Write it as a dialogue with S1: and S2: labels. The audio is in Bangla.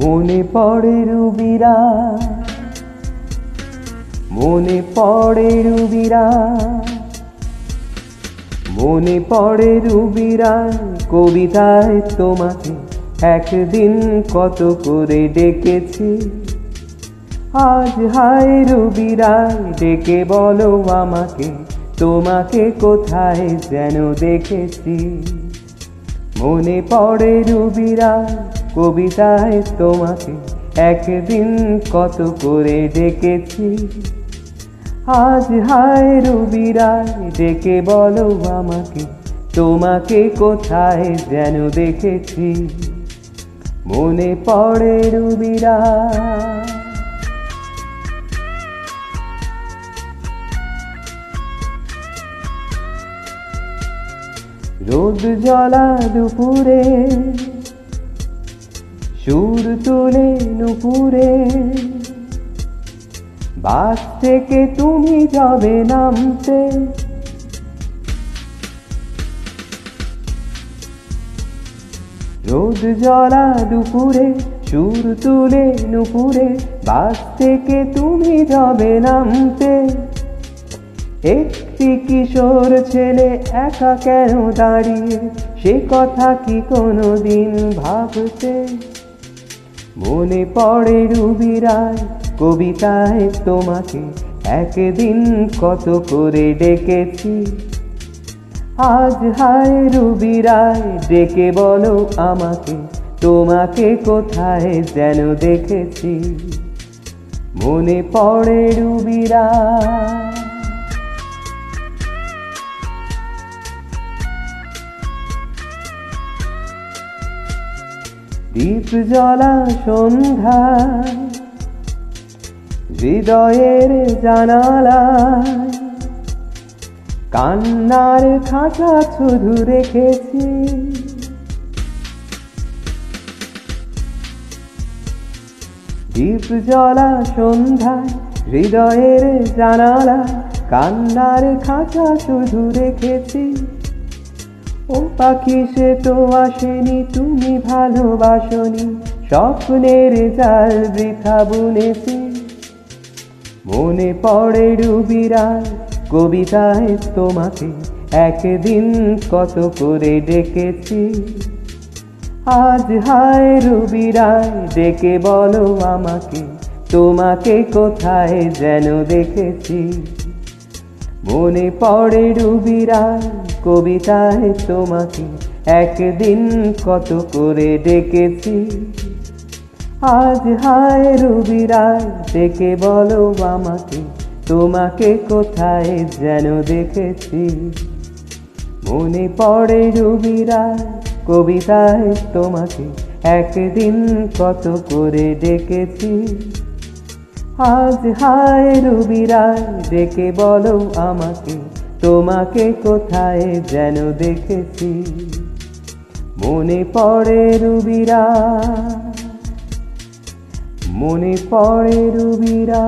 S1: মনে পড়ে রুবিরা, মনে পড়ে রুবিরা, মনে পড়ে রুবিরা। কবিতায় তোমাকে একদিন কত করে ডেকেছি। আজ হায় রুবিরা, ডেকে বলো আমাকে, তোমাকে কোথায় যেন দেখেছি। মনে পড়ে রুবিরা, কবিতায় তোমাকে একদিন কত করে ডেকেছি। আজ হায় রুবিরা, ডেকে বলো আমাকে, তোমাকে কোথায় যেন দেখেছি। মনে পড়ে রুবিরা। রোদ জ্বলা দুপুরে, সুর তুলে নুপুরে, বাস থেকে তুমি যাবে নামতে। রোদ জ্বলা দুপুরে, সুর তুলে নুপুরে, বাস থেকে তুমি যাবে নামতে। একটি কিশোর ছেলে একা কেন দাঁড়িয়ে, সে কথা কি কোনোদিন ভাবতে। মনে পড়ে রুবিরা, কবিতায় তোমাকে একদিন কত করে ডেকেছি। আজ হায় রুবিরা, ডেকে বলো আমাকে, তোমাকে কোথায় যেন দেখেছি। মনে পড়ে রুবিরা। দীপ জ্বলা সন্ধ্যায়, হৃদয়ের জানালায়, কান্নার খাঁচা শুধু রেখেছি। দীপ জ্বলা সন্ধ্যায়, হৃদয়ের জানালায়, কান্নার খাঁচা শুধু রেখেছি। ও পাখি সে তো আসেনি, তুমি ভালোবাসনি, স্বপ্নের জাল বৃথা বুনেছি। মনে পড়ে রুবিরা, কবিতায় তোমাকে একদিন কত করে ডেকেছি। আজ হায় রুবিরা, ডেকে বলো আমাকে, তোমাকে কোথায় যেন দেখেছি। মনে পড়ে রুবিরা, কবিতায় তোমাকে একদিন কত করে ডেকেছি। আজ হায় রুবিরা, ডেকে বলো আমাকে, তোমাকে কোথায় যেন দেখেছি। মনে পড়ে রুবিরা, কবিতায় তোমাকে একদিন কত করে ডেকেছি। আজ হায় রুবিরা, ডেকে বলো আমাকে, তোমাকে কোথায় যেন দেখেছি। মনে পড়ে রুবিরা, মনে পড়ে রুবিরা।